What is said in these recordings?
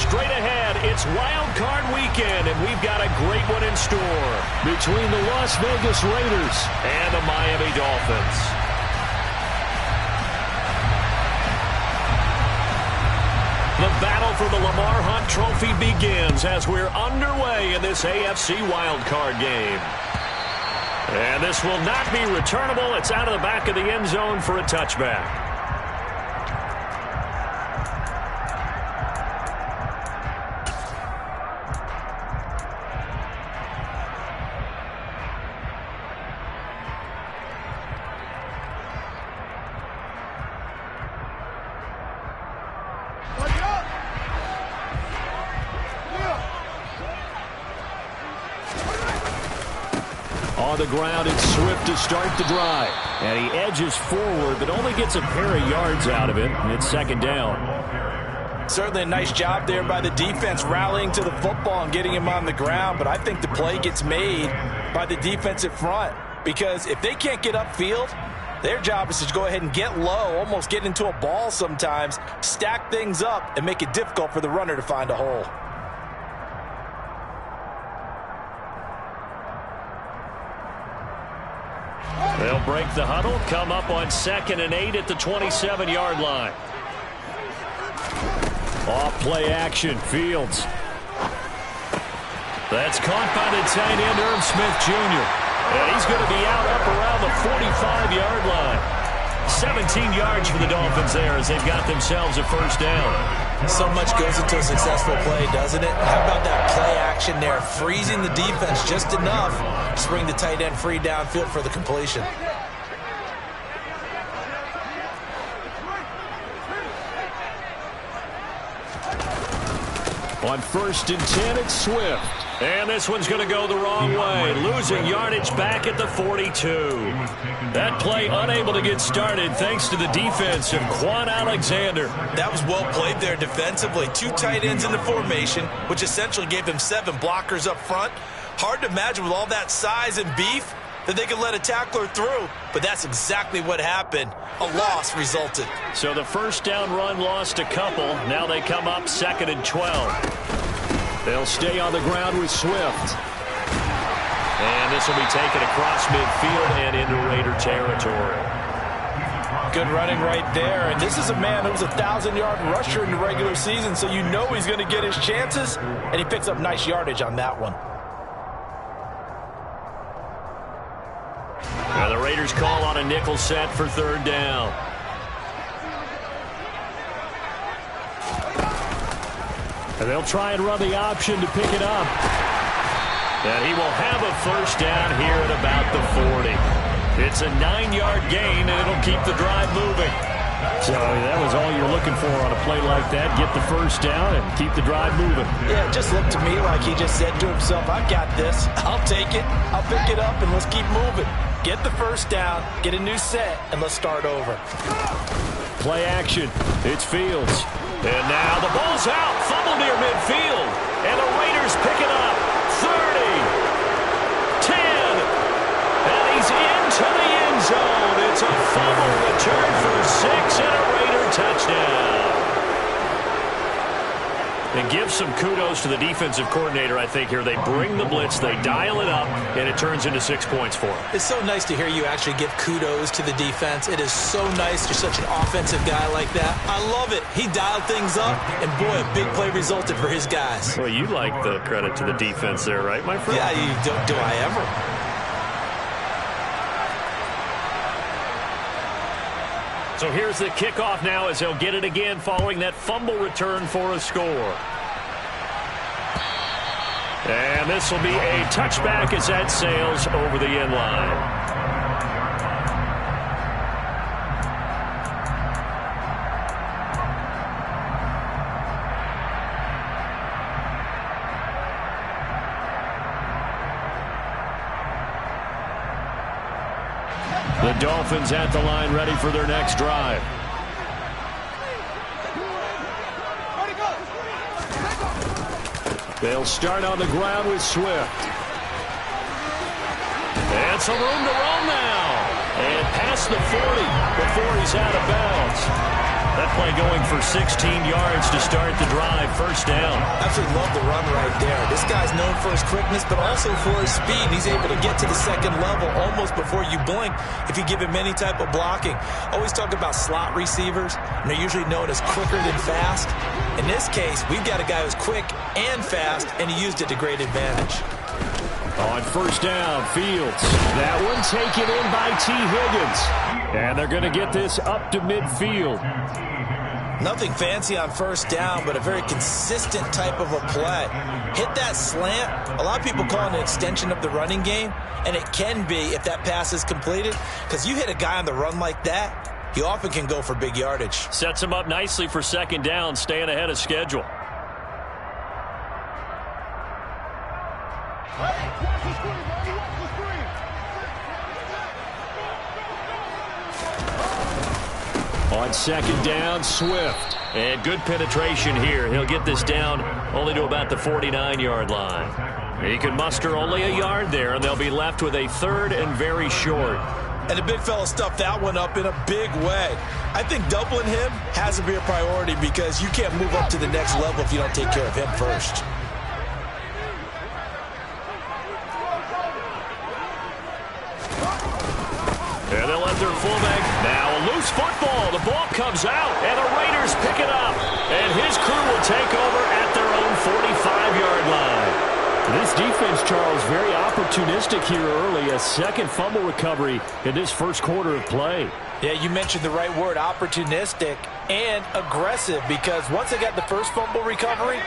straight ahead. It's Wild Card Weekend, and we've got a great one in store between the Las Vegas Raiders and the Miami Dolphins. The battle for the Lamar Hunt Trophy begins as we're underway in this AFC wildcard game. And this will not be returnable. It's out of the back of the end zone for a touchback. On the ground, it's Swift to start the drive. And he edges forward, but only gets a pair of yards out of it. And it's second down. Certainly a nice job there by the defense rallying to the football and getting him on the ground. But I think the play gets made by the defensive front. Because if they can't get upfield, their job is to go ahead and get low, almost get into a ball sometimes, stack things up, and make it difficult for the runner to find a hole. They'll break the huddle, come up on 2nd and 8 at the 27-yard line. Off play action, Fields. That's caught by the tight end, Irv Smith Jr. And he's going to be out up around the 45-yard line. 17 yards for the Dolphins there as they've got themselves a first down. So much goes into a successful play, doesn't it? How about that play action there, freezing the defense just enough to bring the tight end free downfield for the completion. On 1st and 10, it's Swift. And this one's going to go the wrong way. Losing yardage back at the 42. That play unable to get started thanks to the defense of Quan Alexander. That was well played there defensively. 2 tight ends in the formation, which essentially gave him 7 blockers up front. Hard to imagine with all that size and beef that they could let a tackler through. But that's exactly what happened. A loss resulted. So the first down run lost a couple. Now they come up 2nd and 12. They'll stay on the ground with Swift. And this will be taken across midfield and into Raider territory. Good running right there. And this is a man who was a 1,000-yard rusher in the regular season, so you know he's going to get his chances. And he picks up nice yardage on that one. Now the Raiders call on a nickel set for 3rd down. And they'll try and run the option to pick it up. And he will have a first down here at about the 40. It's a 9-yard gain, and it'll keep the drive moving. So that was all you're looking for on a play like that. Get the first down and keep the drive moving. Yeah, it just looked to me like he just said to himself, I've got this. I'll take it. I'll pick it up, and let's keep moving. Get the first down, get a new set, and let's start over. Play action. It's Fields. And now the ball's out. Fumble near midfield. And the Raiders pick it up. 30. 10. And he's into the end zone. It's a fumble return for 6 and a Raider touchdown. And give some kudos to the defensive coordinator, I think, here. They bring the blitz, they dial it up, and it turns into 6 points for them. It's so nice to hear you actually give kudos to the defense. It is so nice. You're such an offensive guy like that. I love it. He dialed things up, and boy, a big play resulted for his guys. Well, you like the credit to the defense there, right, my friend? Yeah, do I ever? So here's the kickoff now as they'll get it again following that fumble return for a score. And this will be a touchback as that sails over the end line. The Dolphins at the line, ready for their next drive. They'll start on the ground with Swift. And some room to run now. And past the 40 before he's out of bounds. That play going for 16 yards to start the drive. First down. Absolutely love the run right there. This guy's known for his quickness, but also for his speed. He's able to get to the second level almost before you blink if you give him any type of blocking. Always talk about slot receivers, and they're usually known as quicker than fast. In this case, we've got a guy who's quick and fast, and he used it to great advantage. On first down, Fields. That one taken in by T. Higgins. And they're going to get this up to midfield. Nothing fancy on first down, but a very consistent type of a play. Hit that slant. A lot of people call it an extension of the running game, and it can be if that pass is completed, because you hit a guy on the run like that, he often can go for big yardage. Sets him up nicely for second down, staying ahead of schedule. On second down, Swift. And good penetration here. He'll get this down only to about the 49-yard line. He can muster only a yard there, and they'll be left with a third and very short. And the big fella stuffed that one up in a big way. I think doubling him has to be a priority because you can't move up to the next level if you don't take care of him first. And they'll let their fullback. Now a loose football. The ball comes out, and the Raiders pick it up. And his crew will take over at their own 45-yard line. This defense, Charles, very opportunistic here early. A second fumble recovery in this first quarter of play. Yeah, you mentioned the right word, opportunistic and aggressive, because once they got the first fumble recovery,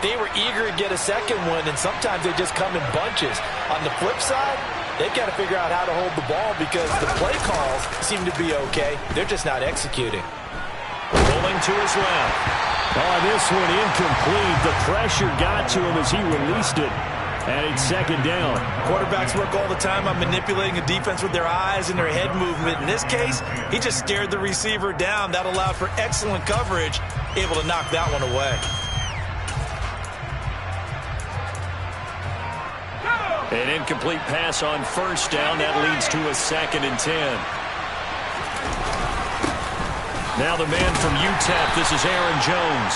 they were eager to get a second one, and sometimes they just come in bunches. On the flip side, they've got to figure out how to hold the ball because the play calls seem to be okay. They're just not executing. Rolling to his left. Oh, this one incomplete. The pressure got to him as he released it. And it's second down. Quarterbacks work all the time on manipulating a defense with their eyes and their head movement. In this case, he just stared the receiver down. That allowed for excellent coverage, able to knock that one away. An incomplete pass on first down. That leads to a 2nd and 10. Now the man from UTEP, this is Aaron Jones.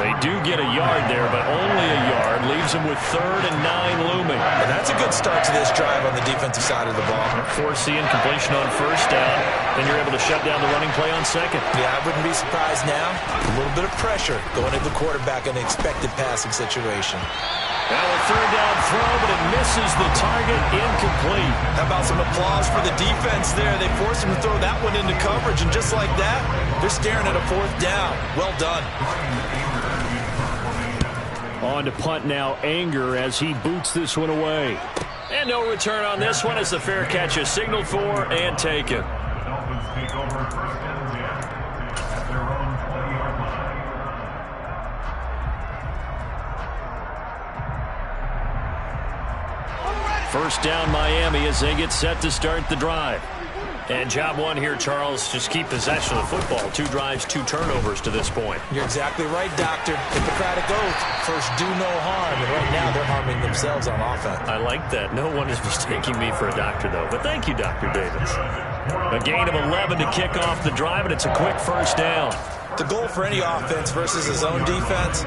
They do get a yard there, but only a yard. Leaves them with 3rd and 9 looming. And that's a good start to this drive on the defensive side of the ball. Force the incompletion on first down. Then you're able to shut down the running play on second. Yeah, I wouldn't be surprised now. A little bit of pressure going at the quarterback in an expected passing situation. Now a 3rd down throw, but it misses the target, incomplete. How about some applause for the defense there? They forced him to throw that one into coverage, and just like that, they're staring at a 4th down. Well done. On to punt now, Anger as he boots this one away. And no return on this one as the fair catch is signaled for and taken. First down Miami as they get set to start the drive. And job one here, Charles, just keep possession of the football. 2 drives, 2 turnovers to this point. You're exactly right, Doctor. Hippocratic oath. First, do no harm. And right now, they're harming themselves on offense. I like that. No one is mistaking me for a doctor, though. But thank you, Dr. Davis. A gain of 11 to kick off the drive, and it's a quick first down. The goal for any offense versus his own defense,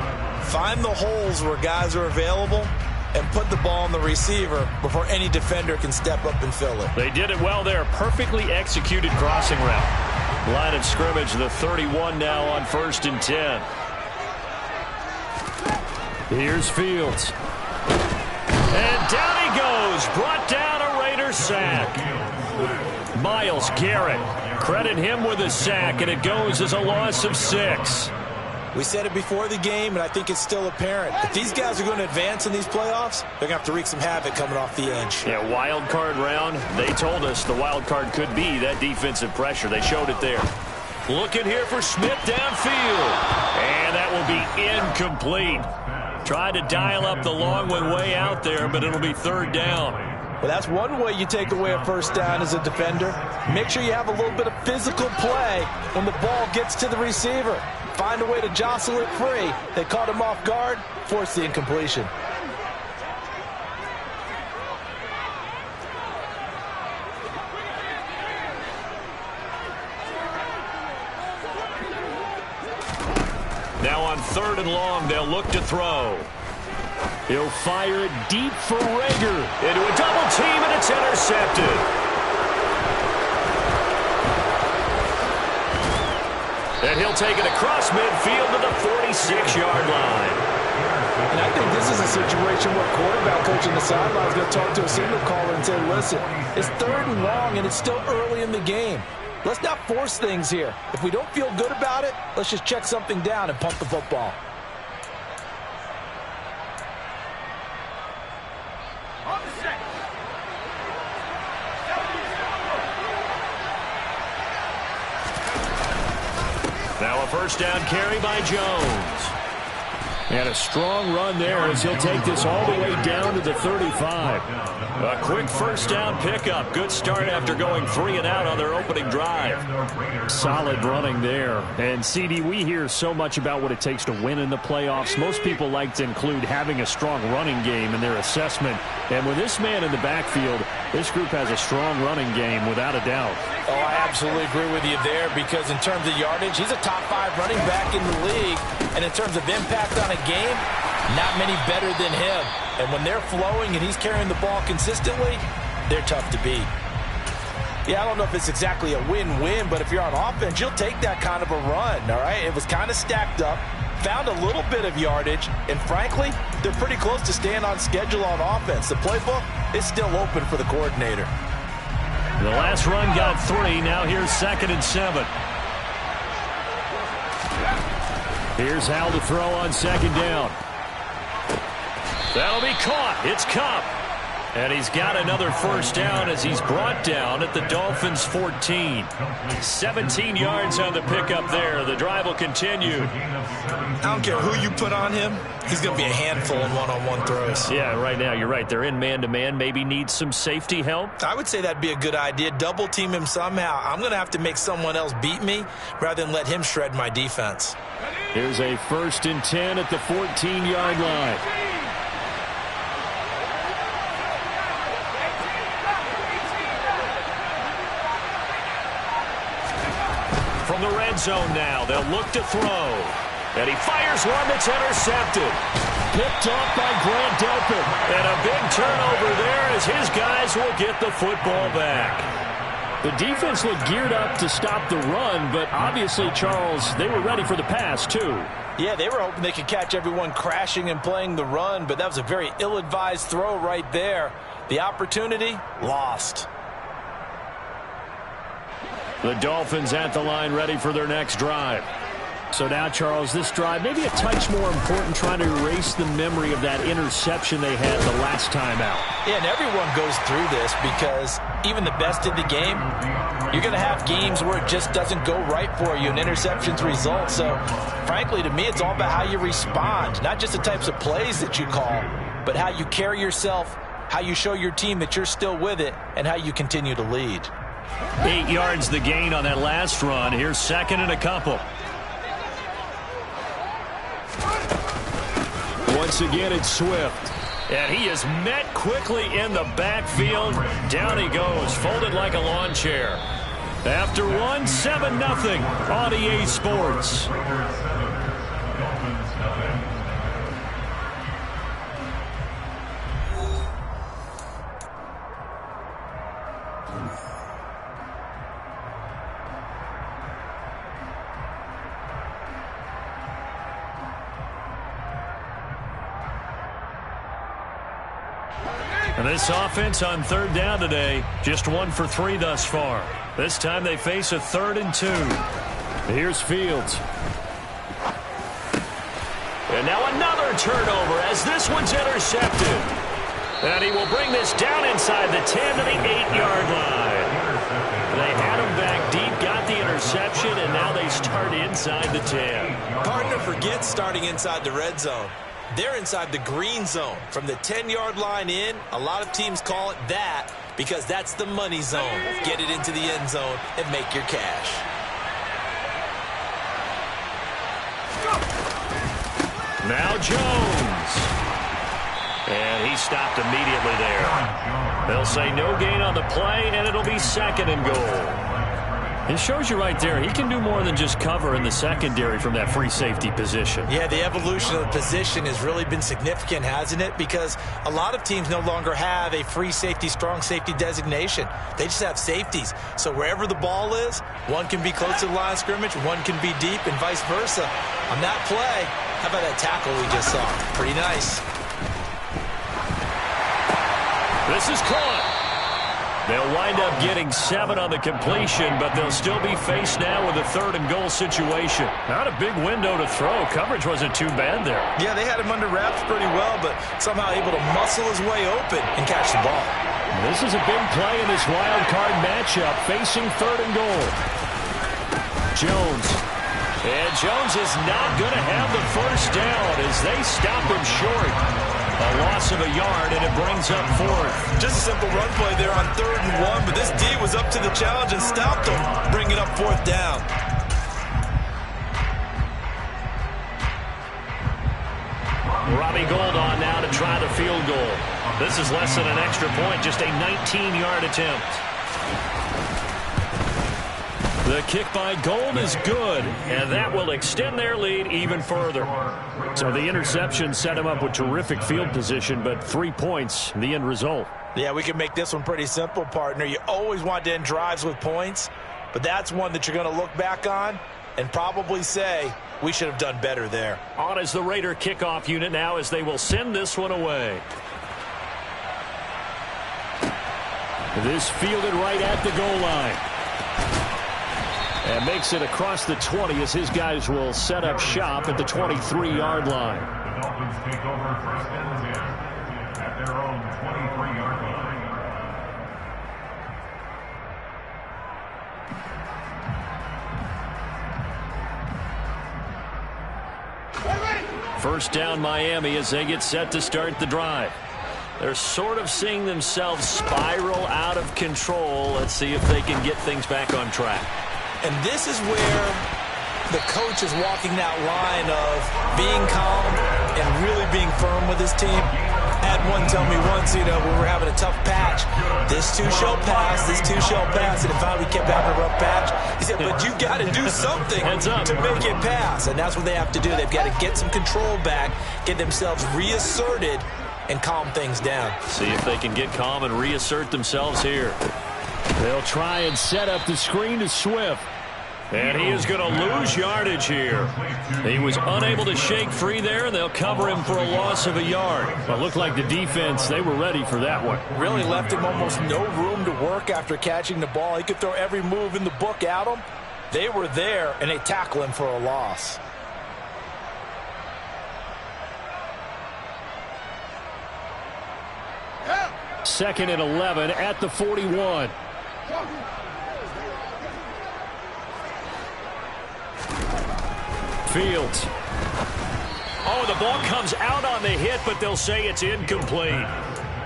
find the holes where guys are available and put the ball on the receiver before any defender can step up and fill it. They did it well there. Perfectly executed crossing route. Line of scrimmage, the 31 now on 1st and 10. Here's Fields. And down he goes. Brought down a Raider sack. Myles Garrett. Credit him with a sack, and it goes as a loss of 6. We said it before the game, and I think it's still apparent. If these guys are going to advance in these playoffs, they're going to have to wreak some havoc coming off the edge. Yeah, wild card round. They told us the wild card could be that defensive pressure. They showed it there. Looking here for Smith downfield. And that will be incomplete. Tried to dial up the long one way out there, but it'll be 3rd down. Well, that's one way you take away a first down as a defender. Make sure you have a little bit of physical play when the ball gets to the receiver. Find a way to jostle it free. They caught him off guard, forced the incompletion. 3rd and long. They'll look to throw. He'll fire it deep for Rager. Into a double team, and it's intercepted. And he'll take it across midfield to the 46-yard line. And I think this is a situation where quarterback coach on the sideline is going to talk to a signal caller and say, listen, it's 3rd and long, and it's still early in the game. Let's not force things here. If we don't feel good about it, let's just check something down and punt the football. Now a first down carry by Jones. And a strong run there as he'll take this all the way down to the 35. A quick first down pickup. Good start after going 3 and out on their opening drive. Solid running there. And, CD, we hear so much about what it takes to win in the playoffs. Most people like to include having a strong running game in their assessment. And with this man in the backfield, this group has a strong running game without a doubt. Oh, I absolutely agree with you there because in terms of yardage, he's a top 5 running back in the league. And in terms of impact on a game, not many better than him. And when they're flowing and he's carrying the ball consistently, they're tough to beat. Yeah, I don't know if it's exactly a win-win, but if you're on offense, you'll take that kind of a run, all right? It was kind of stacked up, found a little bit of yardage, and frankly, they're pretty close to staying on schedule on offense. The playbook is still open for the coordinator. The last run got 3. Now here's 2nd and 7. Here's Hal to throw on 2nd down. That'll be caught. It's Kupp. And he's got another first down as he's brought down at the Dolphins' 14. 17 yards on the pickup there. The drive will continue. I don't care who you put on him. He's going to be a handful in one-on-one throws. Yeah, right now, you're right. They're in man-to-man. Maybe needs some safety help. I would say that'd be a good idea. Double team him somehow. I'm going to have to make someone else beat me rather than let him shred my defense. Here's a 1st and 10 at the 14-yard line. From the red zone now, they'll look to throw. And he fires one that's intercepted. Picked off by Grant Delpit. And a big turnover there as his guys will get the football back. The defense looked geared up to stop the run, but obviously, Charles, they were ready for the pass, too. Yeah, they were hoping they could catch everyone crashing and playing the run, but that was a very ill-advised throw right there. The opportunity, lost. The Dolphins at the line ready for their next drive. So now, Charles, this drive maybe a touch more important, trying to erase the memory of that interception they had the last time out. Yeah, and everyone goes through this because even the best in the game, you're going to have games where it just doesn't go right for you and interceptions result. So, frankly, to me, it's all about how you respond, not just the types of plays that you call, but how you carry yourself, how you show your team that you're still with it, and how you continue to lead. 8 yards the gain on that last run. Here's 2nd and a couple. Once again, it's Swift. And he is met quickly in the backfield. Down he goes, folded like a lawn chair. After one, 7-0 on EA Sports. And this offense on 3rd down today, just 1 for 3 thus far. This time they face a 3rd and 2. Here's Fields. And now another turnover as this one's intercepted. And he will bring this down inside the 10 to the 8-yard line. They had him back deep, got the interception, and now they start inside the 10. Hard to forget starting inside the red zone. They're inside the green zone. From the 10-yard line in, a lot of teams call it that because that's the money zone. Get it into the end zone and make your cash. Now Jones. And he stopped immediately there. They'll say no gain on the play, and it'll be 2nd and goal. It shows you right there, he can do more than just cover in the secondary from that free safety position. Yeah, the evolution of the position has really been significant, hasn't it? Because a lot of teams no longer have a free safety, strong safety designation. They just have safeties. So wherever the ball is, one can be close to the line of scrimmage, one can be deep, and vice versa. On that play, how about that tackle we just saw? Pretty nice. This is caught. They'll wind up getting 7 on the completion, but they'll still be faced now with a 3rd and goal situation. Not a big window to throw. Coverage wasn't too bad there. Yeah, they had him under wraps pretty well, but somehow able to muscle his way open and catch the ball. This is a big play in this wild card matchup, facing 3rd and goal. Jones. And Jones is not going to have the first down as they stop him short. A loss of a yard, and it brings up 4th. Just a simple run play there on 3rd and 1, but this D was up to the challenge and stopped him, bringing up 4th down. Robbie Gould on now to try the field goal. This is less than an extra point, just a 19-yard attempt. The kick by Gould is good, and that will extend their lead even further. So the interception set him up with terrific field position, but 3 points, the end result. Yeah, we can make this one pretty simple, partner. You always want to end drives with points, but that's one that you're going to look back on and probably say, we should have done better there. On is the Raider kickoff unit now as they will send this one away. This fielded right at the goal line. And makes it across the 20 as his guys will set up shop at the 23-yard line. The Dolphins take over 1st and 10 at their own 23-yard line. First down Miami as they get set to start the drive. They're sort of seeing themselves spiral out of control. Let's see if they can get things back on track. And this is where the coach is walking that line of being calm and really being firm with his team. Had one tell me once, when we were having a tough patch, this too shall pass, this too shall pass. And if we kept having a rough patch, he said, but you got to do something to make it pass. And that's what they have to do. They've got to get some control back, get themselves reasserted, and calm things down. See if they can get calm and reassert themselves here. They'll try and set up the screen to Swift. And he is going to lose yardage here. He was unable to shake free there, and they'll cover him for a loss of a yard. Well, it looked like the defense, they were ready for that one. Really left him almost no room to work after catching the ball. He could throw every move in the book at him. They were there, and they tackle him for a loss. Second and 11 at the 41. Fields. Oh, the ball comes out on the hit, but they'll say it's incomplete.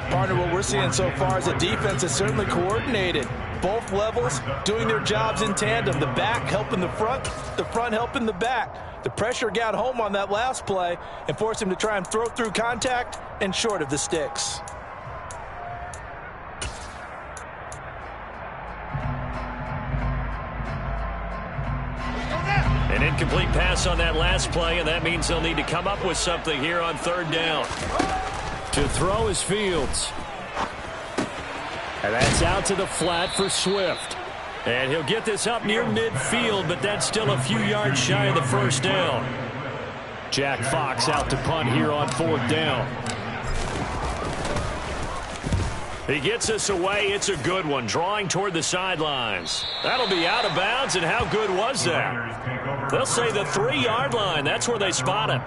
Partner, what we're seeing so far is the defense is certainly coordinated. Both levels doing their jobs in tandem. The back helping the front helping the back. The pressure got home on that last play and forced him to try and throw through contact and short of the sticks. An incomplete pass on that last play, and that means they'll need to come up with something here on 3rd down. To throw is Fields. And that's out to the flat for Swift. And he'll get this up near midfield, but that's still a few yards shy of the first down. Jack Fox out to punt here on 4th down. He gets us away. It's a good one, drawing toward the sidelines. That'll be out of bounds, and how good was that? They'll say the 3-yard line. That's where they spot him.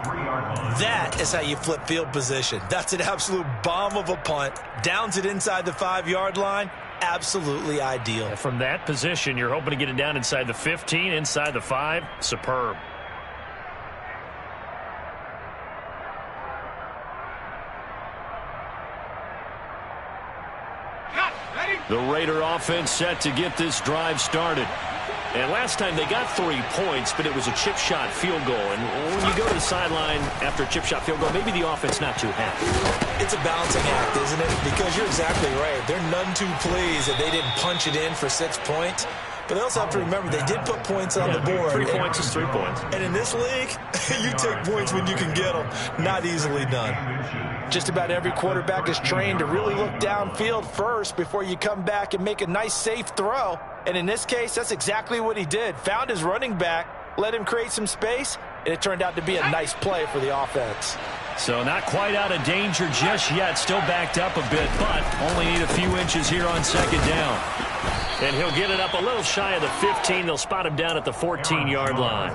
That is how you flip field position. That's an absolute bomb of a punt. Downs it inside the 5-yard line. Absolutely ideal. From that position, you're hoping to get it down inside the 15, inside the 5. Superb. The Raider offense set to get this drive started. And last time they got 3 points, but it was a chip shot field goal. And when you go to the sideline after a chip shot field goal, maybe the offense not too happy. It's a balancing act, isn't it? Because you're exactly right. They're none too pleased that they didn't punch it in for 6 points. But they also have to remember they did put points on the board. 3 points is 3 points. And in this league, you take points when you can get them. Not easily done. Just about every quarterback is trained to really look downfield first before you come back and make a nice, safe throw. And in this case, that's exactly what he did. Found his running back, let him create some space, and it turned out to be a nice play for the offense. So not quite out of danger just yet. Still backed up a bit, but only need a few inches here on second down. And he'll get it up a little shy of the 15. They'll spot him down at the 14-yard line.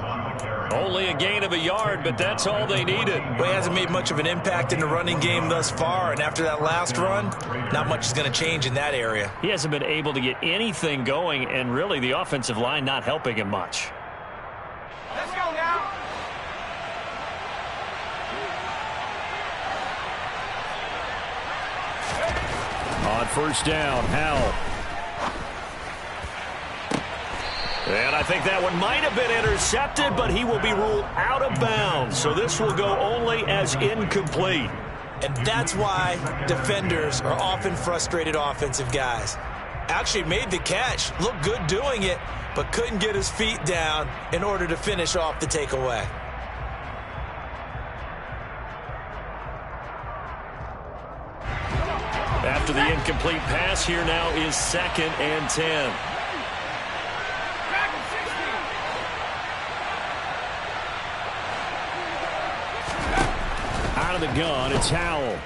Only a gain of a yard, but that's all they needed. Well, he hasn't made much of an impact in the running game thus far, and after that last run, not much is going to change in that area. He hasn't been able to get anything going, and really the offensive line not helping him much. Let's go now. On first down, Howell. And I think that one might have been intercepted, but he will be ruled out of bounds. So this will go only as incomplete. And that's why defenders are often frustrated offensive guys. Actually made the catch, looked good doing it, but couldn't get his feet down in order to finish off the takeaway. After the incomplete pass, here now is 2nd and 10. Out of the gun, it's Howell.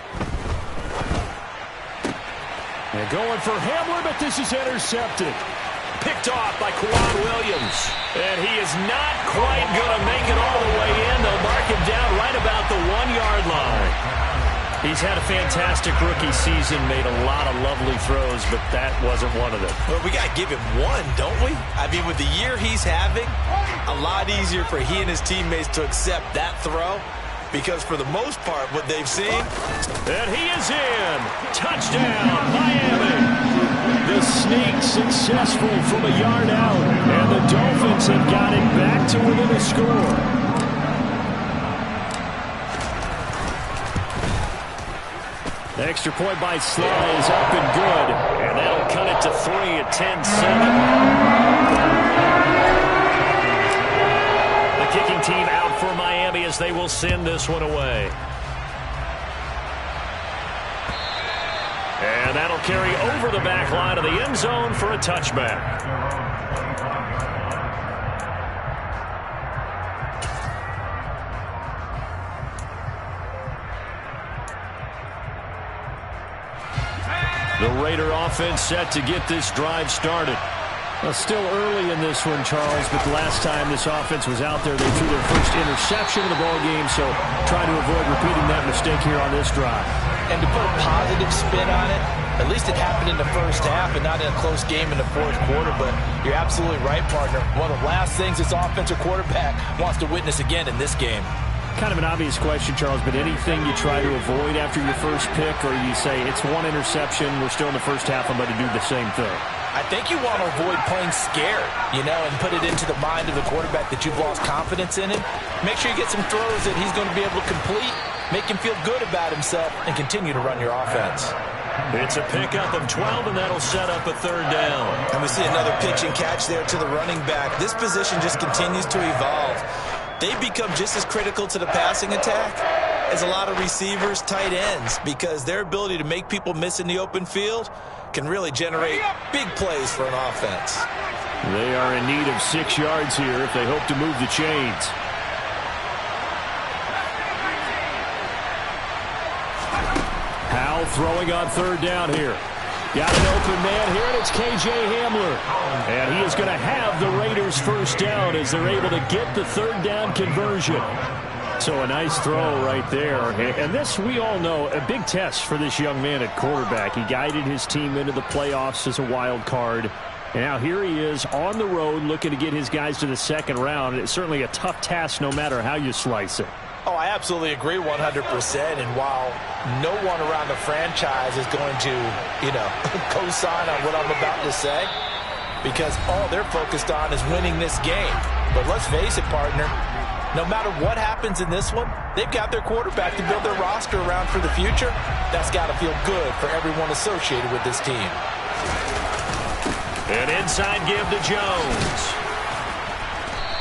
And going for Hamler, but this is intercepted. Picked off by Kwan Williams. And he is not quite going to make it all the way in. They'll mark him down right about the 1-yard line. He's had a fantastic rookie season, made a lot of lovely throws, but that wasn't one of them. Well, we got to give him one, don't we? I mean, with the year he's having, a lot easier for he and his teammates to accept that throw, because for the most part, what they've seen. And he is in. Touchdown, Miami. The sneak successful from a yard out, and the Dolphins have got it back to within a score. The extra point by Sly is up and good, and that'll cut it to 3 at 10-7. The kicking team out for Miami as they will send this one away. And that'll carry over the back line of the end zone for a touchback. The Raider offense set to get this drive started. Well, still early in this one, Charles, but the last time this offense was out there, they threw their first interception of the ball game, so try to avoid repeating that mistake here on this drive. And to put a positive spin on it, at least it happened in the first half and not in a close game in the fourth quarter, but you're absolutely right, partner. One of the last things this offensive quarterback wants to witness again in this game. Kind of an obvious question, Charles, but anything you try to avoid after your first pick, or you say it's one interception, we're still in the first half, I'm going to do the same thing? I think you want to avoid playing scared, and put it into the mind of the quarterback that you've lost confidence in him. Make sure you get some throws that he's going to be able to complete, make him feel good about himself, and continue to run your offense. It's a pickup of 12, and that'll set up a third down. And we see another pitch and catch there to the running back. This position just continues to evolve. They've become just as critical to the passing attack as a lot of receivers, tight ends, because their ability to make people miss in the open field can really generate big plays for an offense. They are in need of 6 yards here if they hope to move the chains. Howell throwing on third down here. Got an open man here, and it's K.J. Hamler. And he is going to have the Raiders first down as they're able to get the third down conversion. So a nice throw right there. And this, we all know, a big test for this young man at quarterback. He guided his team into the playoffs as a wild card. And now here he is on the road looking to get his guys to the second round. It's certainly a tough task no matter how you slice it. Oh, I absolutely agree 100%. And while no one around the franchise is going to, co-sign on what I'm about to say, because all they're focused on is winning this game. But let's face it, partner, no matter what happens in this one, they've got their quarterback to build their roster around for the future. That's got to feel good for everyone associated with this team. An inside give to Jones.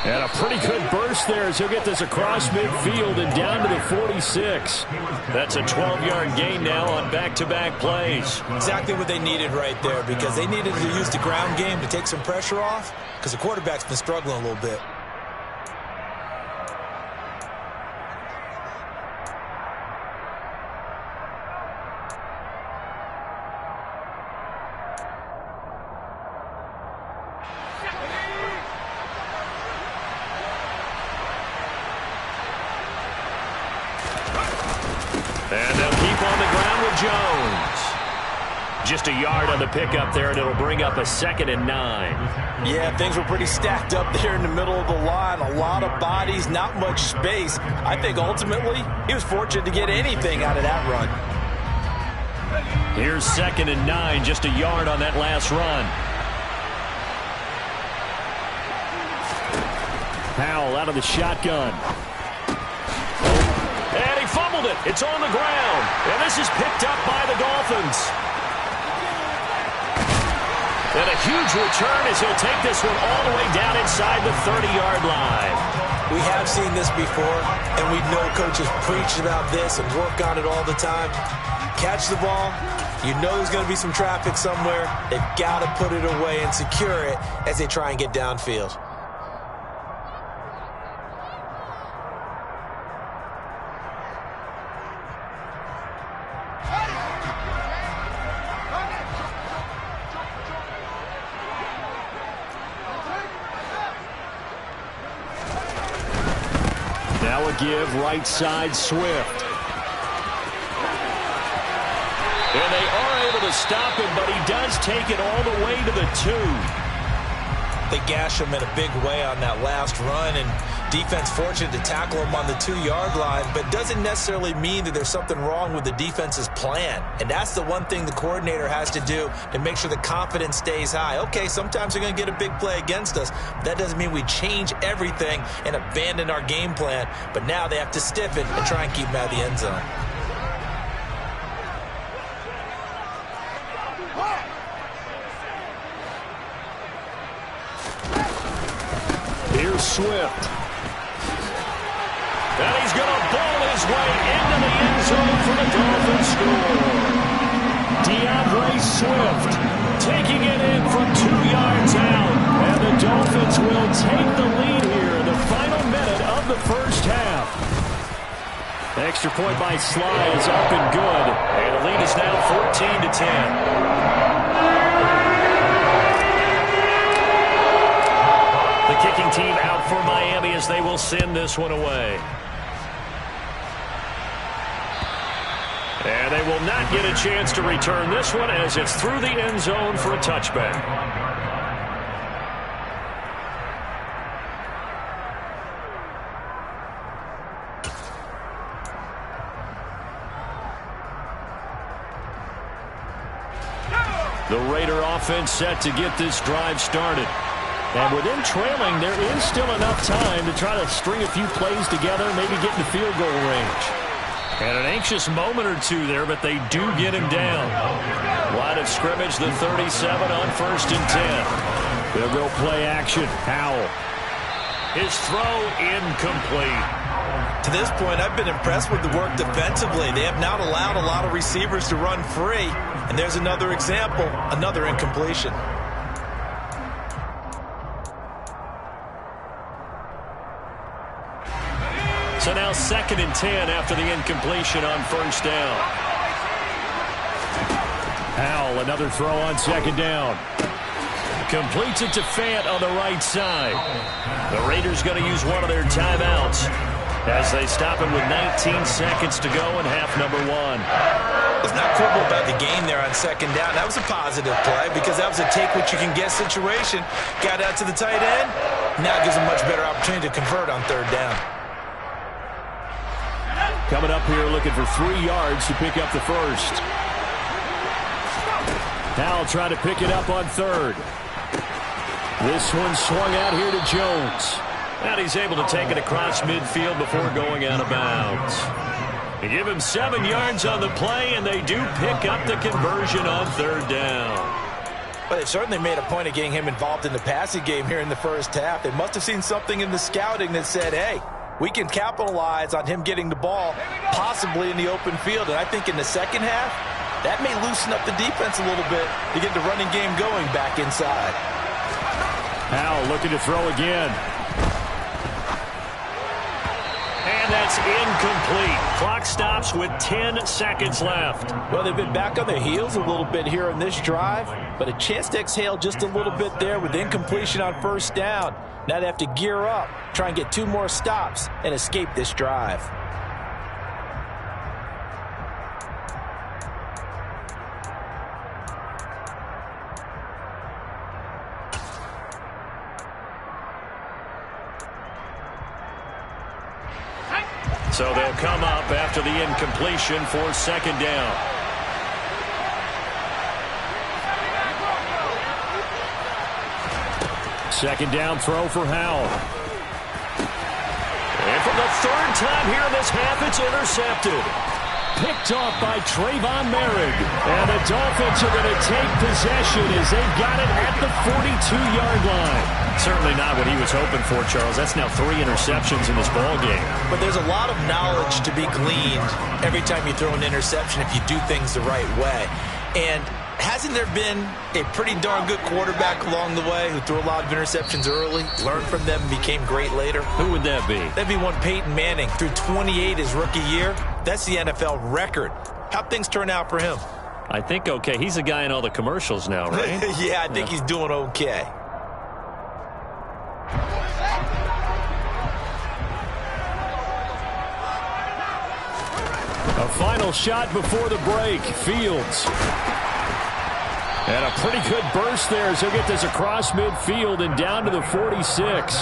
And a pretty good burst there as he'll get this across midfield and down to the 46. That's a 12-yard gain now on back-to-back plays. Exactly what they needed right there, because they needed to use the ground game to take some pressure off, because the quarterback's been struggling a little bit. And they'll keep on the ground with Jones. Just a yard on the pickup there, and it'll bring up a 2nd and 9. Yeah, things were pretty stacked up there in the middle of the line. A lot of bodies, not much space. I think ultimately he was fortunate to get anything out of that run. Here's 2nd and 9, just a yard on that last run. Powell out of the shotgun. And he fumbled it. It's on the ground. And this is picked up by the Dolphins. And a huge return as he'll take this one all the way down inside the 30-yard line. We have seen this before, and we know coaches preach about this and work on it all the time. Catch the ball. You know there's going to be some traffic somewhere. They've got to put it away and secure it as they try and get downfield. Now a give right side Swift. And they are able to stop him, but he does take it all the way to the 2. They gash him in a big way on that last run, and defense fortunate to tackle him on the 2-yard line, but doesn't necessarily mean that there's something wrong with the defense's plan. And that's the one thing the coordinator has to do to make sure the confidence stays high. Okay, sometimes they're going to get a big play against us. That doesn't mean we change everything and abandon our game plan, but now they have to stiffen and try and keep him out of the end zone. Here's Swift. And he's going to ball his way into the end zone for the Dolphins score. DeAndre Swift taking it in from 2 yards out. And the Dolphins will take the lead here in the final minute of the first half. The extra point by Sly is up and good. And the lead is now 14-10. The kicking team out for Miami as they will send this one away. And they will not get a chance to return this one as it's through the end zone for a touchback. The Raider offense set to get this drive started. And with them trailing, there is still enough time to try to string a few plays together, maybe get in the field goal range. And an anxious moment or two there, but they do get him down. Line of scrimmage, the 37 on 1st and 10. They'll go play action. Powell. His throw incomplete. To this point, I've been impressed with the work defensively. They have not allowed a lot of receivers to run free. And there's another example, another incompletion. So now 2nd and 10 after the incompletion on 1st down. Powell, another throw on 2nd down. Completes it to Fant on the right side. The Raiders going to use one of their timeouts as they stop him with 19 seconds to go in half number 1. Let's not quibble about the game there on 2nd down. That was a positive play because that was a take-what-you-can-get situation. Got out to the tight end. Now gives a much better opportunity to convert on 3rd down. Coming up here looking for 3 yards to pick up the first. Powell trying to pick it up on 3rd. This one swung out here to Jones. And he's able to take it across midfield before going out of bounds. They give him 7 yards on the play, and they do pick up the conversion on 3rd down. Well, they certainly made a point of getting him involved in the passing game here in the first half. They must have seen something in the scouting that said, hey, we can capitalize on him getting the ball possibly in the open field. And I think in the second half, that may loosen up the defense a little bit to get the running game going back inside. Howell looking to throw again. And that's incomplete. Clock stops with 10 seconds left. Well, they've been back on their heels a little bit here in this drive, but a chance to exhale just a little bit there with incompletion on first down. Now they have to gear up, try and get 2 more stops, and escape this drive. So they'll come up after the incompletion for second down. Second down throw for Howell. And for the third time here in this half, it's intercepted. Picked off by Trayvon Merrick. And the Dolphins are going to take possession as they've got it at the 42-yard line. Certainly not what he was hoping for, Charles. That's now 3 interceptions in this ball game. But there's a lot of knowledge to be gleaned every time you throw an interception if you do things the right way. And hasn't there been a pretty darn good quarterback along the way who threw a lot of interceptions early, learned from them, and became great later? Who would that be? That'd be one Peyton Manning. Threw 28 his rookie year. That's the NFL record. How'd things turn out for him? I think okay. He's a guy in all the commercials now, right? Yeah, I think he's doing okay. A final shot before the break. Fields. And a pretty good burst there as he'll get this across midfield and down to the 46.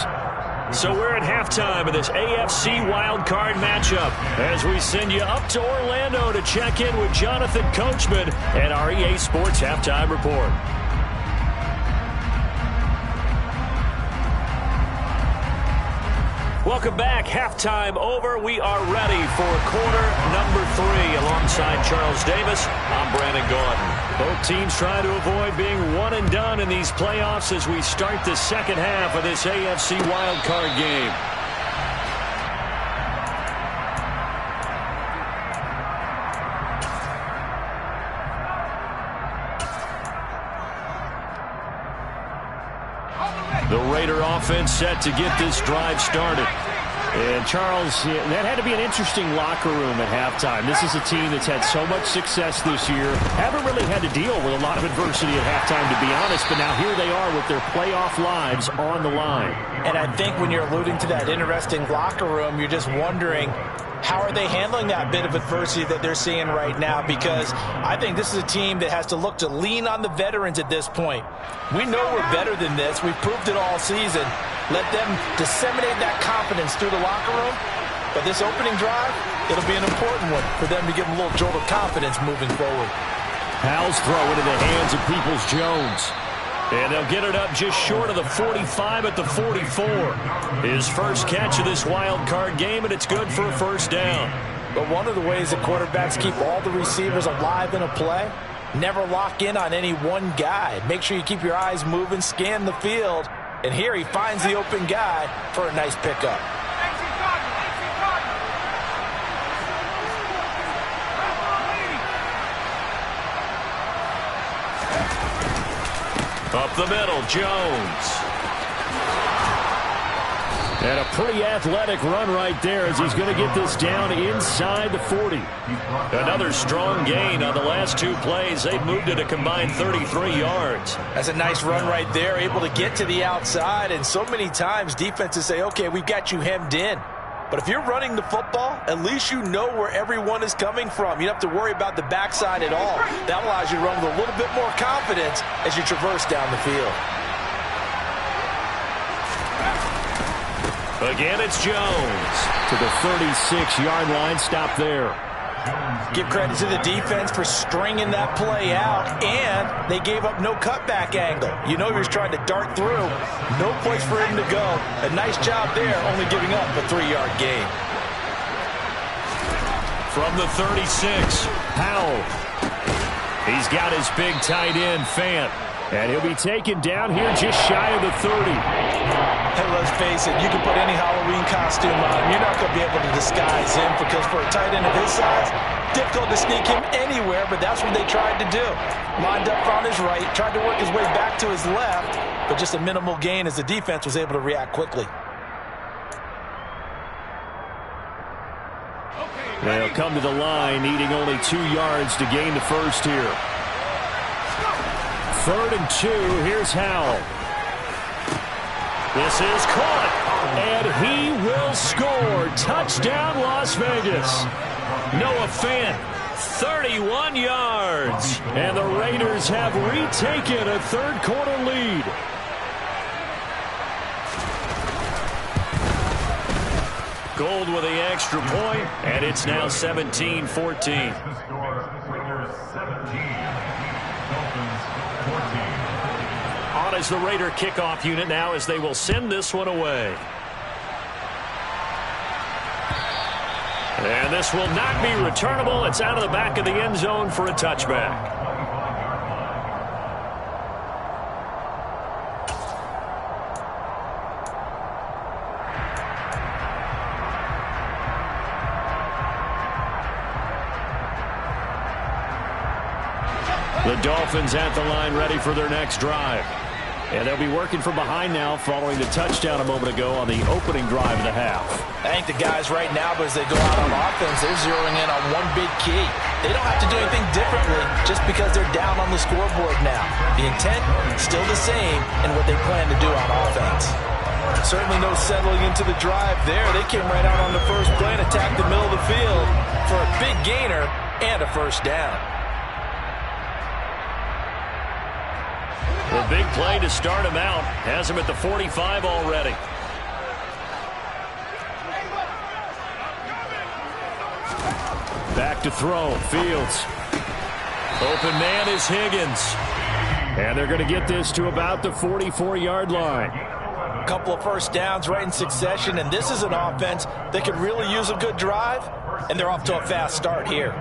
So we're at halftime of this AFC wildcard matchup as we send you up to Orlando to check in with Jonathan Coachman and our EA Sports Halftime Report. Welcome back. Halftime over. We are ready for quarter number 3. Alongside Charles Davis, I'm Brandon Gaudin. Both teams trying to avoid being one and done in these playoffs as we start the second half of this AFC wildcard game. The Raider offense set to get this drive started. And, Charles, that had to be an interesting locker room at halftime. This is a team that's had so much success this year. Haven't really had to deal with a lot of adversity at halftime, to be honest. But now here they are with their playoff lives on the line. And I think when you're alluding to that interesting locker room, you're just wondering, how are they handling that bit of adversity that they're seeing right now? Because I think this is a team that has to look to lean on the veterans at this point. We know we're better than this. We've proved it all season. Let them disseminate that confidence through the locker room. But this opening drive, it'll be an important one for them to give them a little jolt of confidence moving forward. Howell's throw into the hands of Peoples-Jones. And they'll get it up just short of the 45 at the 44. His first catch of this wild card game, and it's good for a first down. But one of the ways that quarterbacks keep all the receivers alive in a play, never lock in on any one guy. Make sure you keep your eyes moving, scan the field. And here he finds the open guy for a nice pickup. Up the middle, Jones. And a pretty athletic run right there as he's going to get this down inside the 40. Another strong gain on the last 2 plays. They've moved it a combined 33 yards. That's a nice run right there, able to get to the outside. And so many times defenses say, okay, we've got you hemmed in. But if you're running the football, at least you know where everyone is coming from. You don't have to worry about the backside at all. That allows you to run with a little bit more confidence as you traverse down the field. Again, it's Jones to the 36-yard line. Stop there. Give credit to the defense for stringing that play out, and they gave up no cutback angle. You know he was trying to dart through. No place for him to go. A nice job there, only giving up a 3-yard gain. From the 36, Howell. He's got his big tight end, Fant. And he'll be taken down here just shy of the 30. Hey, let's face it, you can put any Halloween costume on. You're not going to be able to disguise him because for a tight end of his size, difficult to sneak him anywhere, but that's what they tried to do. Lined up on his right, tried to work his way back to his left, but just a minimal gain as the defense was able to react quickly. They'll come to the line, needing only 2 yards to gain the first here. 3rd and 2, here's Howell. This is caught, and he will score. Touchdown, Las Vegas. Noah Fant, 31 yards. And the Raiders have retaken a third-quarter lead. Gold with the extra point, and it's now 17-14. The score, Raiders 17, Dolphins 14. On is the Raider kickoff unit now as they will send this one away. And this will not be returnable. It's out of the back of the end zone for a touchback. The Dolphins at the line ready for their next drive. And they'll be working from behind now following the touchdown a moment ago on the opening drive of the half. I think the guys right now, but as they go out on offense, they're zeroing in on one big key. They don't have to do anything differently just because they're down on the scoreboard now. The intent, still the same in what they plan to do on offense. Certainly no settling into the drive there. They came right out on the first play and attacked the middle of the field for a big gainer and a first down. The big play to start him out has him at the 45 already. Back to throw. Fields. Open man is Higgins. And they're going to get this to about the 44-yard line. A couple of first downs right in succession, and this is an offense that could really use a good drive, and they're off to a fast start here.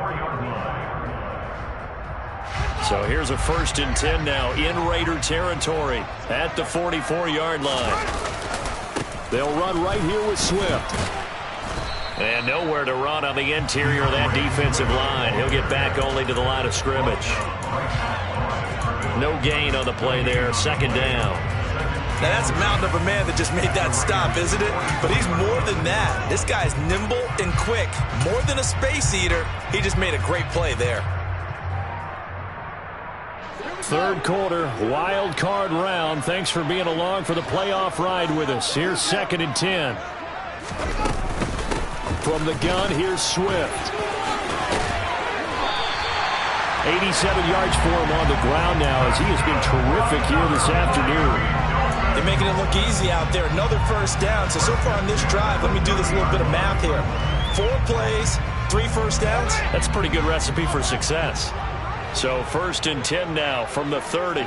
So here's a 1st and 10 now in Raider territory at the 44-yard line. They'll run right here with Swift. And nowhere to run on the interior of that defensive line. He'll get back only to the line of scrimmage. No gain on the play there. 2nd down. Now that's a mountain of a man that just made that stop, isn't it? But he's more than that. This guy's nimble and quick. More than a space eater. He just made a great play there. 3rd quarter, wild card round. Thanks for being along for the playoff ride with us. Here's 2nd and 10. From the gun, here's Swift. 87 yards for him on the ground now as he has been terrific here this afternoon. They're making it look easy out there. Another first down. So far on this drive, let me do this little bit of math here. 4 plays, 3 first downs. That's a pretty good recipe for success. So 1st and 10 now from the 30.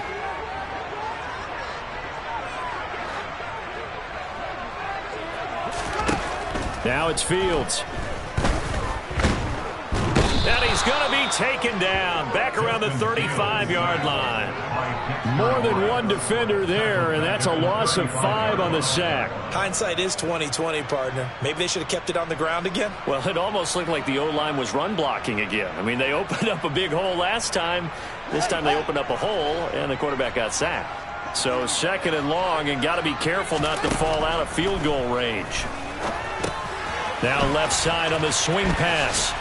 Now it's Fields. And he's going to be taken down back around the 35-yard line. More than one defender there, and that's a loss of 5 on the sack. Hindsight is 20/20, partner. Maybe they should have kept it on the ground again. Well, it almost looked like the O-line was run blocking again. I mean, they opened up a big hole last time. This time they opened up a hole, and the quarterback got sacked. So 2nd and long, and got to be careful not to fall out of field goal range. Now left side on the swing pass.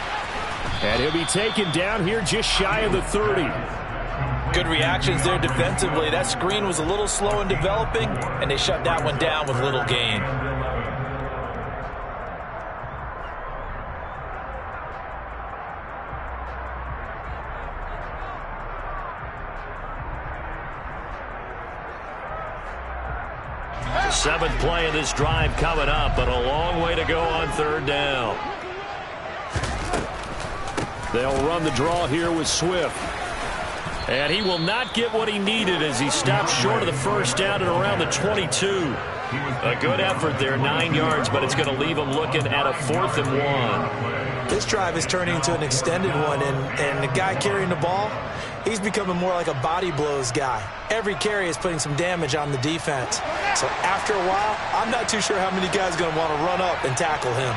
And he'll be taken down here just shy of the 30. Good reactions there defensively. That screen was a little slow in developing, and they shut that one down with little gain. Seventh play of this drive coming up, but a long way to go on 3rd down. They'll run the draw here with Swift. And he will not get what he needed as he stops short of the first down at around the 22. A good effort there, 9 yards, but it's going to leave him looking at a 4th and 1. This drive is turning into an extended one, and the guy carrying the ball, He's becoming more like a body blows guy. Every carry is putting some damage on the defense. So after a while, I'm not too sure how many guys are going to want to run up and tackle him.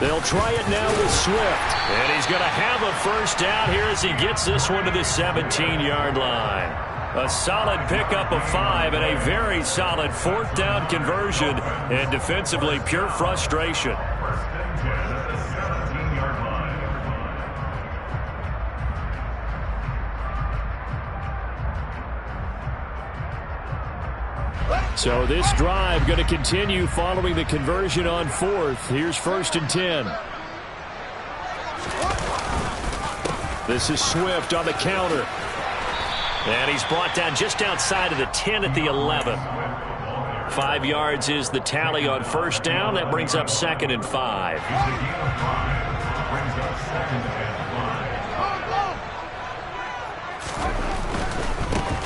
They'll try it now with Swift. And he's going to have a first down here as he gets this one to the 17-yard line. A solid pickup of 5 and a very solid fourth down conversion. And defensively, pure frustration. So this drive going to continue following the conversion on fourth. Here's 1st and 10. This is Swift on the counter. And he's brought down just outside of the 10 at the 11. 5 yards is the tally on first down. That brings up 2nd and 5.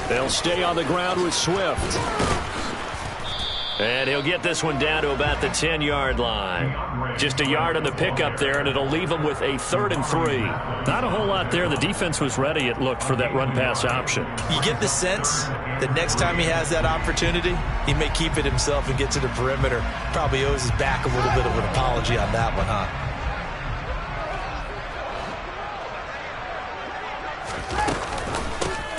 They'll stay on the ground with Swift. And he'll get this one down to about the 10-yard line. Just a yard on the pickup there, and it'll leave him with a 3rd and 3. Not a whole lot there. The defense was ready, it looked, for that run-pass option. You get the sense that next time he has that opportunity, he may keep it himself and get to the perimeter. Probably owes his back a little bit of an apology on that one, huh?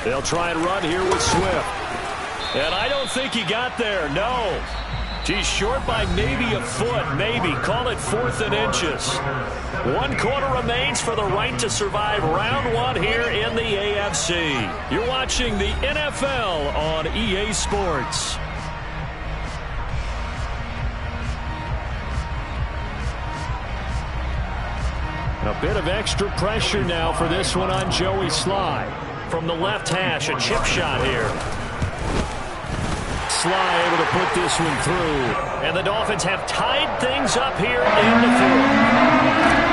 They'll try and run here with Swift. And I don't think he got there, no. He's short by maybe a foot, maybe. Call it 4th and inches. 1 quarter remains for the right to survive round 1 here in the AFC. You're watching the NFL on EA Sports. A bit of extra pressure now for this one on Joey Sly. From the left hash, a chip shot here. Sly able to put this one through. And the Dolphins have tied things up here in the fourth.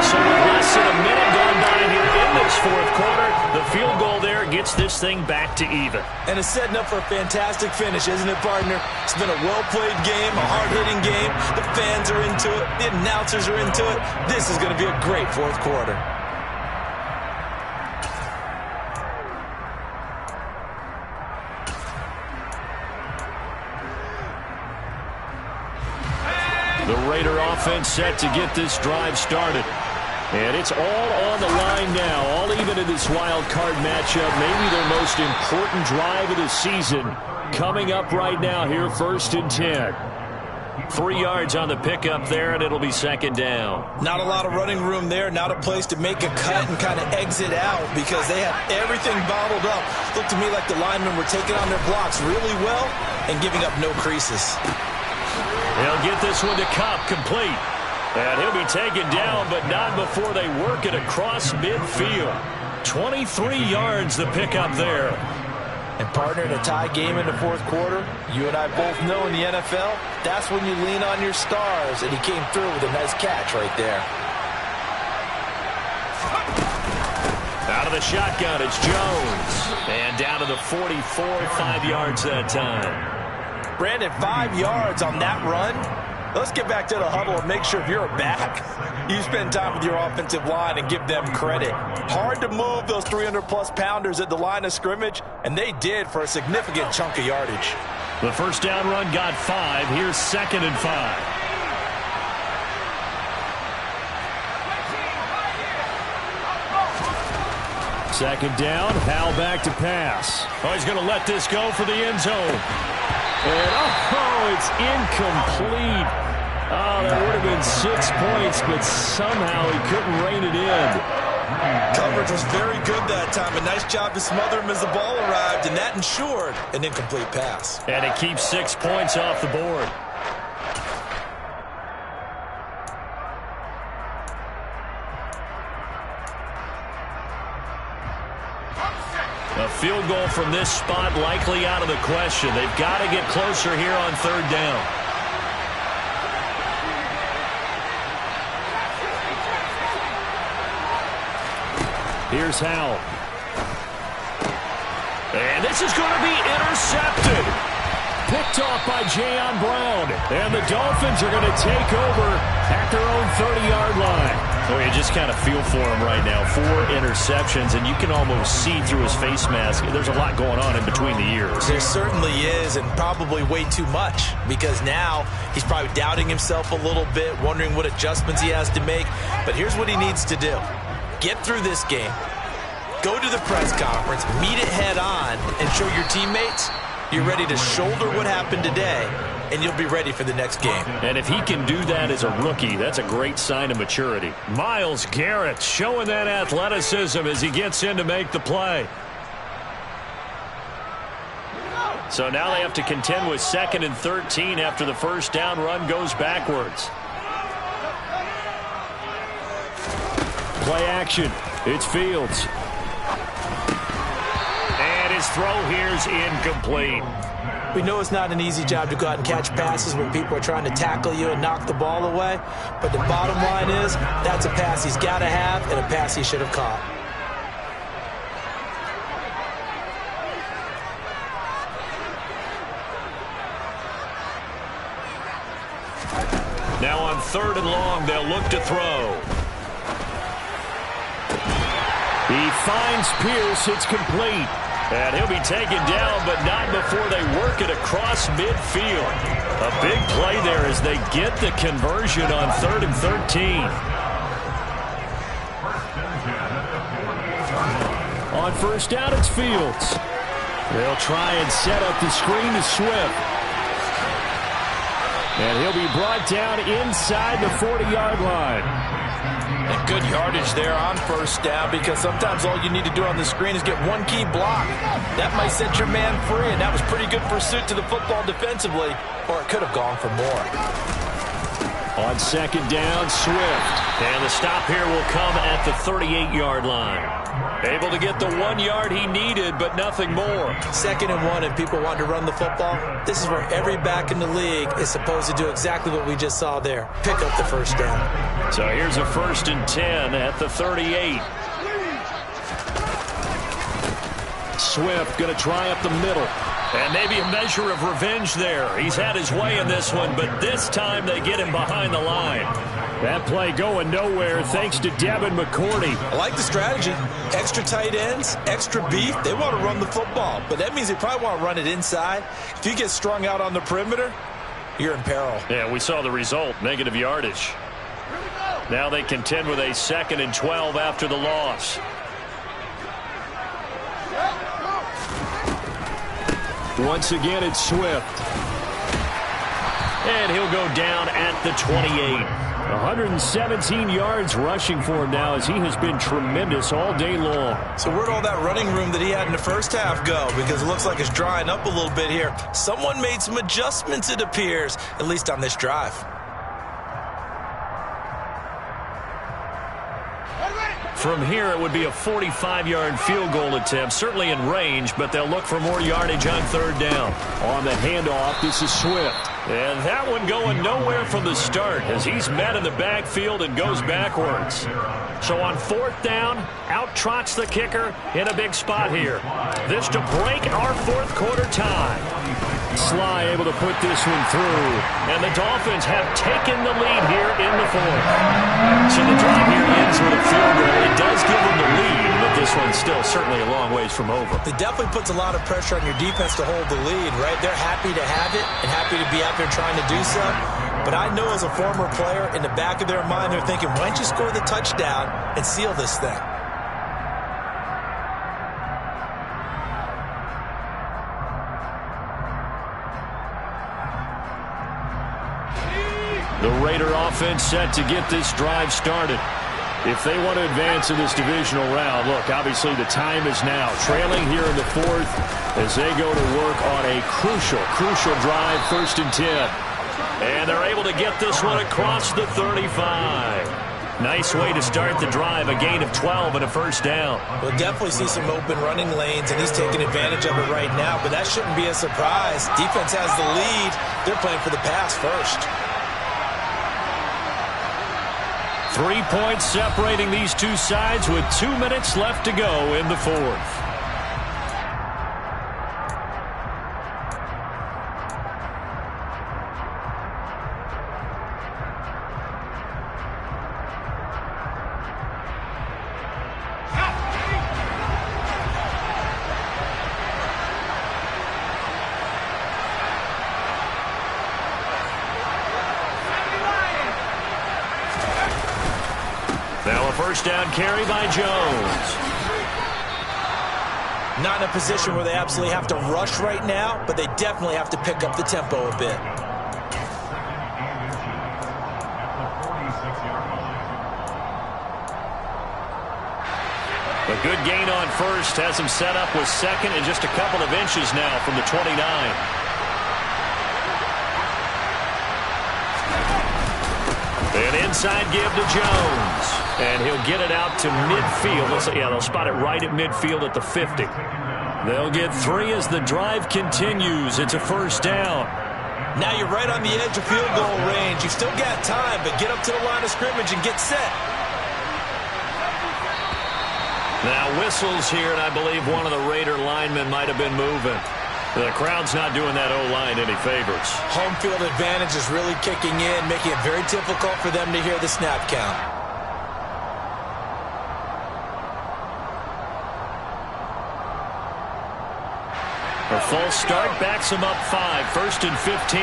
So with less than a minute gone by here in this fourth quarter, the field goal there gets this thing back to even. And it's setting up for a fantastic finish, isn't it, partner? It's been a well-played game, a hard-hitting game. The fans are into it. The announcers are into it. This is going to be a great fourth quarter. The Raider offense set to get this drive started. And it's all on the line now, all even in this wild card matchup. Maybe their most important drive of the season coming up right now here, 1st and 10. 3 yards on the pickup there, and it'll be 2nd down. Not a lot of running room there, not a place to make a cut and kind of exit out because they have everything bottled up. Looked to me like the linemen were taking on their blocks really well and giving up no creases. They'll get this one to Cup, complete. And he'll be taken down, but not before they work it across midfield. 23 yards the pickup there. And partner, in a tie game in the fourth quarter, you and I both know in the NFL, that's when you lean on your stars, and he came through with a nice catch right there. Out of the shotgun, it's Jones. And down to the 44, 5 yards that time. Brandon, 5 yards on that run. Let's get back to the huddle and make sure if you're a back, you spend time with your offensive line and give them credit. Hard to move those 300-plus pounders at the line of scrimmage, and they did for a significant chunk of yardage. The first down run got 5. Here's 2nd and 5. Second down, Howell back to pass. Oh, he's going to let this go for the end zone. And, oh, it's incomplete. Oh, that would have been 6 points, but somehow he couldn't rein it in. Coverage was very good that time. A nice job to smother him as the ball arrived, and that ensured an incomplete pass. And it keeps 6 points off the board. A field goal from this spot likely out of the question. They've got to get closer here on 3rd down. Here's Howell. And this is going to be intercepted. picked off by Jayon Brown. And the Dolphins are going to take over at their own 30-yard line. Well, you just kind of feel for him right now. 4 interceptions, and you can almost see through his face mask. There's a lot going on in between the ears. There certainly is, and probably way too much, because now he's probably doubting himself a little bit, wondering what adjustments he has to make. But here's what he needs to do. Get through this game, go to the press conference, meet it head on, and show your teammates you're ready to shoulder what happened today, and you'll be ready for the next game. And if he can do that as a rookie, that's a great sign of maturity. Myles Garrett showing that athleticism as he gets in to make the play. So now they have to contend with 2nd and 13 after the first down run goes backwards. Play action. It's Fields. And his throw here's incomplete. We know it's not an easy job to go out and catch passes when people are trying to tackle you and knock the ball away. But the bottom line is that's a pass he's got to have and a pass he should have caught. Now on 3rd and long, they'll look to throw. He finds Pierce. It's complete. And he'll be taken down, but not before they work it across midfield. A big play there as they get the conversion on 3rd and 13. On first down, it's Fields. They'll try and set up the screen to Swift. And he'll be brought down inside the 40-yard line. And good yardage there on first down, because sometimes all you need to do on the screen is get one key block. That might set your man free, and that was pretty good pursuit to the football defensively, or it could have gone for more. On 2nd down, Swift. And the stop here will come at the 38-yard line. Able to get the 1 yard he needed, but nothing more. 2nd and 1, and people want to run the football. This is where every back in the league is supposed to do exactly what we just saw there. Pick up the first down. So here's a 1st and 10 at the 38. Swift going to try up the middle. And maybe a measure of revenge there. He's had his way in this one, but this time they get him behind the line. That play going nowhere thanks to Devin McCourty. I like the strategy. Extra tight ends, extra beef. They want to run the football, but that means they probably want to run it inside. If you get strung out on the perimeter, you're in peril. Yeah, we saw the result, negative yardage. Now they contend with a 2nd and 12 after the loss. Once again, it's Swift. And he'll go down at the 28. 117 yards rushing for him now, as he has been tremendous all day long. So where'd all that running room that he had in the first half go? Because it looks like it's drying up a little bit here. Someone made some adjustments, it appears, at least on this drive. From here, it would be a 45-yard field goal attempt, certainly in range, but they'll look for more yardage on 3rd down. On the handoff, this is Swift. And that one going nowhere from the start as he's met in the backfield and goes backwards. So on 4th down, out trots the kicker in a big spot here. This to break our 4th quarter tie. Sly able to put this one through. And the Dolphins have taken the lead here in the 4th. So the drive here ends with a field goal. It does give them the lead, but this one's still certainly a long ways from over. It definitely puts a lot of pressure on your defense to hold the lead, right? They're happy to have it and happy to be out there trying to do so. But I know as a former player, in the back of their mind, they're thinking, why don't you score the touchdown and seal this thing? The Raider offense set to get this drive started. If they want to advance in this divisional round, look, obviously the time is now. Trailing here in the 4th as they go to work on a crucial drive, 1st and 10. And they're able to get this one across the 35. Nice way to start the drive, a gain of 12 and a 1st down. We'll definitely see some open running lanes, and he's taking advantage of it right now, but that shouldn't be a surprise. Defense has the lead. They're playing for the pass first. 3 points separating these two sides with 2 minutes left to go in the 4th. Now a first down carry by Jones. Not in a position where they absolutely have to rush right now, but they definitely have to pick up the tempo a bit. A good gain on first has him set up with second and just a couple of inches now from the 29. An inside give to Jones. And he'll get it out to midfield. They'll spot it right at midfield at the 50. They'll get 3 as the drive continues. It's a first down. Now you're right on the edge of field goal range. You've still got time, but get up to the line of scrimmage and get set. Now whistles here, and I believe one of the Raider linemen might have been moving. The crowd's not doing that O-line any favors. Home field advantage is really kicking in, making it very difficult for them to hear the snap count. A false start backs him up 5, first and 15.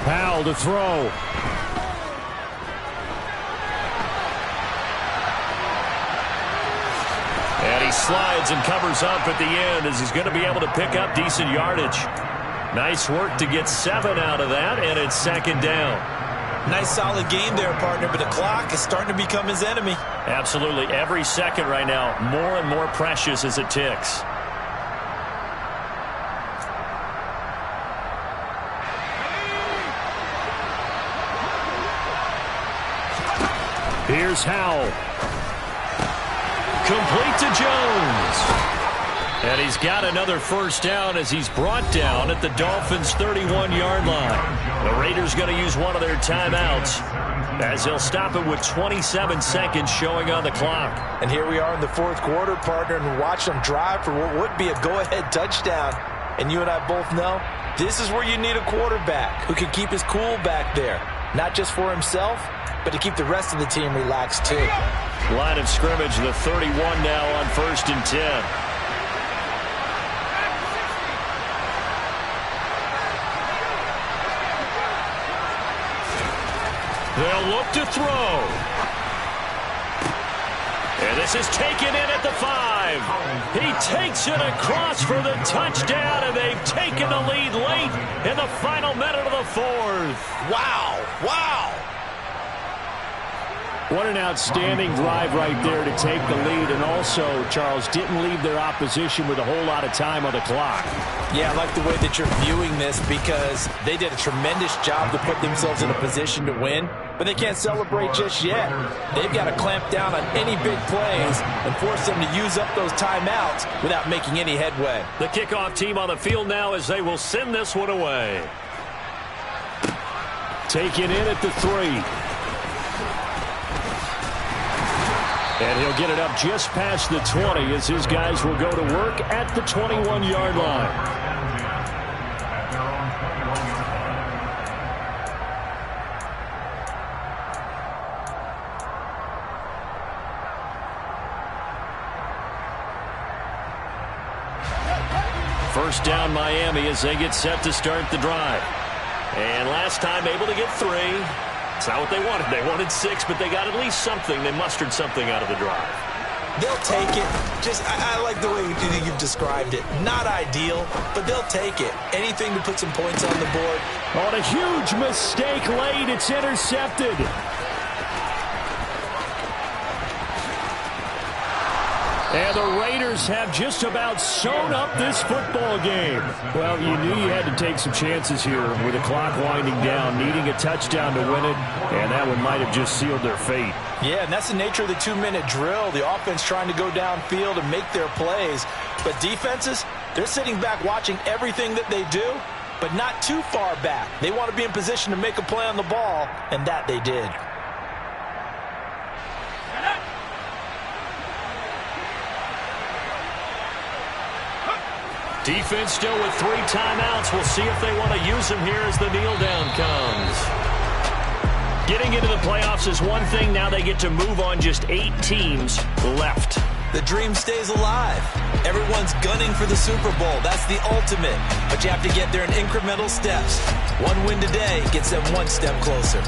Powell to throw. And he slides and covers up at the end as he's going to be able to pick up decent yardage. Nice work to get 7 out of that, and it's second down. Nice solid game there, partner, but the clock is starting to become his enemy. Absolutely. Every second right now, more and more precious as it ticks. Here's Howell. Complete to Jones. And he's got another first down as he's brought down at the Dolphins' 31-yard line. The Raiders going to use one of their timeouts as they'll stop it with 27 seconds showing on the clock. And here we are in the fourth quarter, partner, and watch them drive for what would be a go-ahead touchdown. And you and I both know this is where you need a quarterback who can keep his cool back there, not just for himself, but to keep the rest of the team relaxed too. Line of scrimmage, the 31 now on first and 10. They'll look to throw. And this is taken in at the 5. He takes it across for the touchdown, and they've taken the lead late in the final minute of the fourth. Wow. Wow. What an outstanding drive right there to take the lead, and also, Charles, didn't leave their opposition with a whole lot of time on the clock. Yeah, I like the way that you're viewing this because they did a tremendous job to put themselves in a position to win, but they can't celebrate just yet. They've got to clamp down on any big plays and force them to use up those timeouts without making any headway. The kickoff team on the field now as they will send this one away. Taken in at the 3. And he'll get it up just past the 20 as his guys will go to work at the 21-yard line. First down Miami as they get set to start the drive. And last time able to get 3. It's not what they wanted. They wanted 6, but they got at least something. They mustered something out of the drive. They'll take it. I like the way you've described it. Not ideal, but they'll take it. Anything to put some points on the board. On a huge mistake late, it's intercepted. And the Raiders have just about sewn up this football game. Well, you knew you had to take some chances here with the clock winding down, needing a touchdown to win it, and that one might have just sealed their fate. Yeah, and that's the nature of the 2-minute drill. The offense trying to go downfield and make their plays. But defenses, they're sitting back watching everything that they do, but not too far back. They want to be in position to make a play on the ball, and that they did. Defense still with 3 timeouts. We'll see if they want to use them here as the kneel down comes. Getting into the playoffs is one thing. Now they get to move on just 8 teams left. the dream stays alive. Everyone's gunning for the Super Bowl. That's the ultimate. But you have to get there in incremental steps. One win today gets them one step closer.